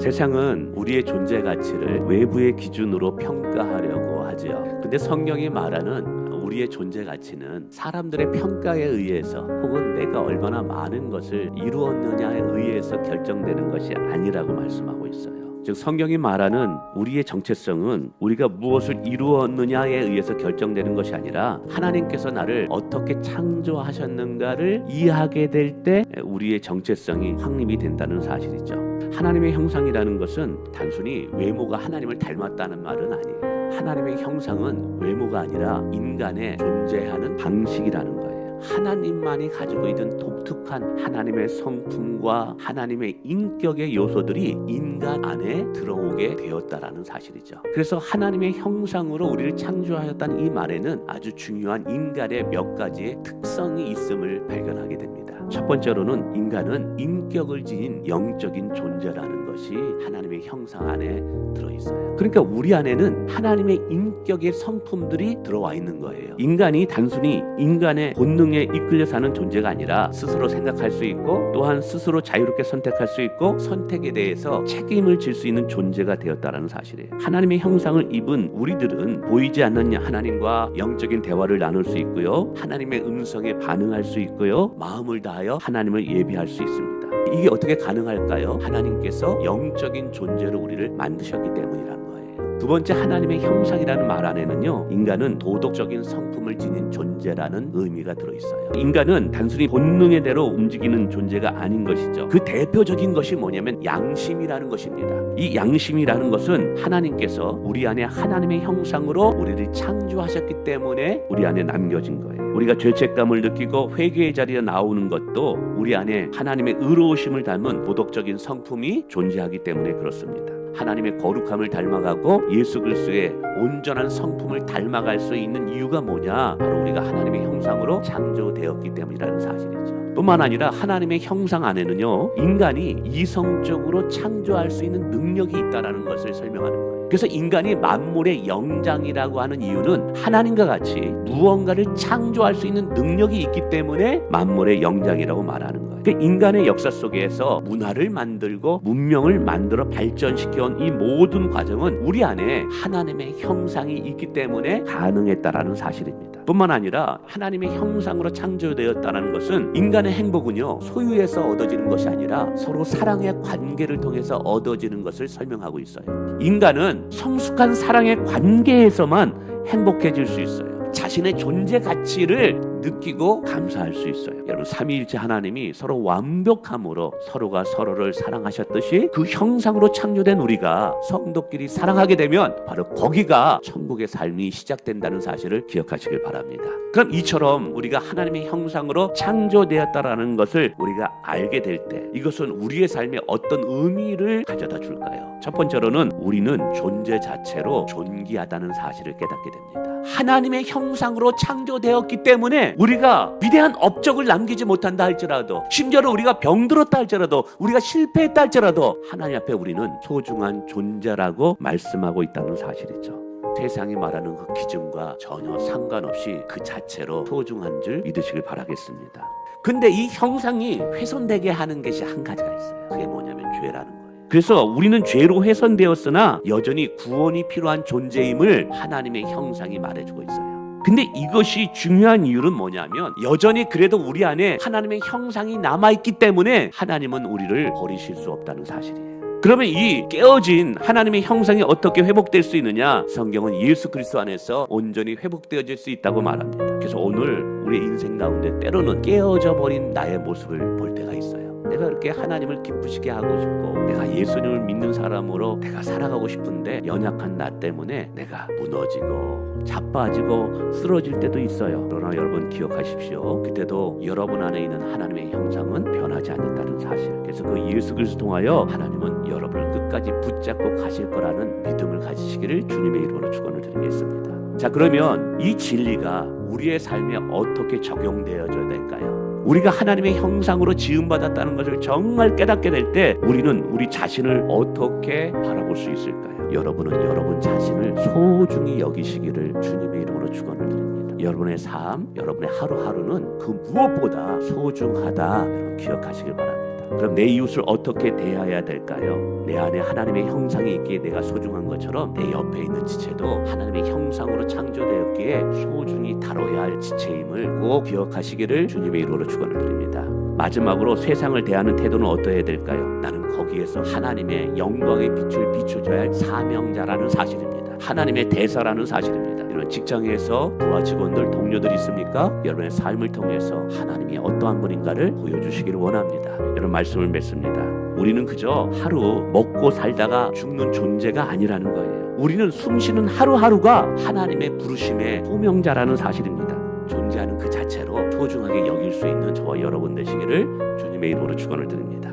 세상은 우리의 존재 가치를 외부의 기준으로 평가하려고 하지요. 근데 성경이 말하는 우리의 존재 가치는 사람들의 평가에 의해서 혹은 내가 얼마나 많은 것을 이루었느냐에 의해서 결정되는 것이 아니라고 말씀하고 있어요. 즉 성경이 말하는 우리의 정체성은 우리가 무엇을 이루었느냐에 의해서 결정되는 것이 아니라 하나님께서 나를 어떻게 창조하셨는가를 이해하게 될 때 우리의 정체성이 확립이 된다는 사실이죠. 하나님의 형상이라는 것은 단순히 외모가 하나님을 닮았다는 말은 아니에요. 하나님의 형상은 외모가 아니라 인간의 존재하는 방식이라는 거예요. 하나님만이 가지고 있는 독특한 하나님의 성품과 하나님의 인격의 요소들이 인간 안에 들어오게 되었다라는 사실이죠. 그래서 하나님의 형상으로 우리를 창조하셨다는 이 말에는 아주 중요한 인간의 몇 가지의 특성이 있음을 발견하게 됩니다. 첫 번째로는 인간은 인격을 지닌 영적인 존재라는 것이 하나님의 형상 안에 들어있어요. 그러니까 우리 안에는 하나님의 인격의 성품들이 들어와 있는 거예요. 인간이 단순히 인간의 본능에 이끌려 사는 존재가 아니라 스스로 생각할 수 있고 또한 스스로 자유롭게 선택할 수 있고 선택에 대해서 책임을 질 수 있는 존재가 되었다는 사실이에요. 하나님의 형상을 입은 우리들은 보이지 않는 하나님과 영적인 대화를 나눌 수 있고요. 하나님의 음성에 반응할 수 있고요. 마음을 다하여 하나님을 예배할 수 있습니다. 이게 어떻게 가능할까요? 하나님께서 영적인 존재로 우리를 만드셨기 때문이라는 거예요. 두 번째, 하나님의 형상이라는 말 안에는요, 인간은 도덕적인 성품을 지닌 존재라는 의미가 들어있어요. 인간은 단순히 본능의 대로 움직이는 존재가 아닌 것이죠. 그 대표적인 것이 뭐냐면 양심이라는 것입니다. 이 양심이라는 것은 하나님께서 우리 안에 하나님의 형상으로 우리를 창조하셨기 때문에 우리 안에 남겨진 거예요. 우리가 죄책감을 느끼고 회개의 자리에 나오는 것도 우리 안에 하나님의 의로우심을 닮은 도덕적인 성품이 존재하기 때문에 그렇습니다. 하나님의 거룩함을 닮아가고 예수 그리스도의 온전한 성품을 닮아갈 수 있는 이유가 뭐냐? 바로 우리가 하나님의 형상으로 창조되었기 때문이라는 사실이죠. 뿐만 아니라 하나님의 형상 안에는요, 인간이 이성적으로 창조할 수 있는 능력이 있다는 것을 설명하는 거예요. 그래서 인간이 만물의 영장이라고 하는 이유는 하나님과 같이 무언가를 창조할 수 있는 능력이 있기 때문에 만물의 영장이라고 말하는 거예요. 인간의 역사 속에서 문화를 만들고 문명을 만들어 발전시켜온 이 모든 과정은 우리 안에 하나님의 형상이 있기 때문에 가능했다라는 사실입니다. 뿐만 아니라 하나님의 형상으로 창조되었다는 것은 인간의 행복은요, 소유에서 얻어지는 것이 아니라 서로 사랑의 관계를 통해서 얻어지는 것을 설명하고 있어요. 인간은 성숙한 사랑의 관계에서만 행복해질 수 있어요. 자신의 존재 가치를 느끼고 감사할 수 있어요. 여러분, 삼위일체 하나님이 서로 완벽함으로 서로가 서로를 사랑하셨듯이 그 형상으로 창조된 우리가 성도끼리 사랑하게 되면 바로 거기가 천국의 삶이 시작된다는 사실을 기억하시길 바랍니다. 그럼 이처럼 우리가 하나님의 형상으로 창조되었다라는 것을 우리가 알게 될 때 이것은 우리의 삶에 어떤 의미를 가져다 줄까요? 첫 번째로는 우리는 존재 자체로 존귀하다는 사실을 깨닫게 됩니다. 하나님의 형상으로 창조되었기 때문에 우리가 위대한 업적을 남기지 못한다 할지라도, 심지어는 우리가 병들었다 할지라도, 우리가 실패했다 할지라도 하나님 앞에 우리는 소중한 존재라고 말씀하고 있다는 사실이죠. 세상이 말하는 그 기준과 전혀 상관없이 그 자체로 소중한 줄 믿으시길 바라겠습니다. 근데 이 형상이 훼손되게 하는 것이 한 가지가 있어요. 그게 뭐냐면 죄라는 거예요. 그래서 우리는 죄로 훼손되었으나 여전히 구원이 필요한 존재임을 하나님의 형상이 말해주고 있어요. 근데 이것이 중요한 이유는 뭐냐면 여전히 그래도 우리 안에 하나님의 형상이 남아있기 때문에 하나님은 우리를 버리실 수 없다는 사실이에요. 그러면 이 깨어진 하나님의 형상이 어떻게 회복될 수 있느냐? 성경은 예수 그리스도 안에서 온전히 회복되어질 수 있다고 말합니다. 그래서 오늘 우리의 인생 가운데 때로는 깨어져 버린 나의 모습을 볼 때가 있어요. 내가 이렇게 하나님을 기쁘시게 하고 싶고 내가 예수님을 믿는 사람으로 내가 살아가고 싶은데 연약한 나 때문에 내가 무너지고 자빠지고 쓰러질 때도 있어요. 그러나 여러분 기억하십시오. 그때도 여러분 안에 있는 하나님의 형상은 변하지 않는다는 사실. 그래서 그 예수 그리스도 통하여 하나님은 여러분을 끝까지 붙잡고 가실 거라는 믿음을 가지시기를 주님의 이름으로 축원을 드리겠습니다. 자, 그러면 이 진리가 우리의 삶에 어떻게 적용되어져야 될까요? 우리가 하나님의 형상으로 지음받았다는 것을 정말 깨닫게 될 때 우리는 우리 자신을 어떻게 바라볼 수 있을까요? 여러분은 여러분 자신을 소중히 여기시기를 주님의 이름으로 축원을 드립니다. 여러분의 삶, 여러분의 하루하루는 그 무엇보다 소중하다, 여러분 기억하시길 바랍니다. 그럼 내 이웃을 어떻게 대해야 될까요? 내 안에 하나님의 형상이 있기에 내가 소중한 것처럼 내 옆에 있는 지체도 하나님의 형상으로 창조되었기에 소중히 다뤄야 할 지체임을 꼭 기억하시기를 주님의 이름으로 축원을 드립니다. 마지막으로 세상을 대하는 태도는 어떠해야 될까요? 나는 거기에서 하나님의 영광의 빛을 비춰줘야 할 사명자라는 사실입니다. 하나님의 대사라는 사실입니다. 이런 직장에서 부하 직원들, 동료들이 있습니까? 여러분의 삶을 통해서 하나님이 어떠한 분인가를 보여주시기를 원합니다. 여러분 말씀을 맺습니다. 우리는 그저 하루 먹고 살다가 죽는 존재가 아니라는 거예요. 우리는 숨쉬는 하루하루가 하나님의 부르심의 소명자라는 사실입니다. 존재하는 그 자체로 소중하게 여길 수 있는 저와 여러분 되시기를 주님의 이름으로 축원을 드립니다.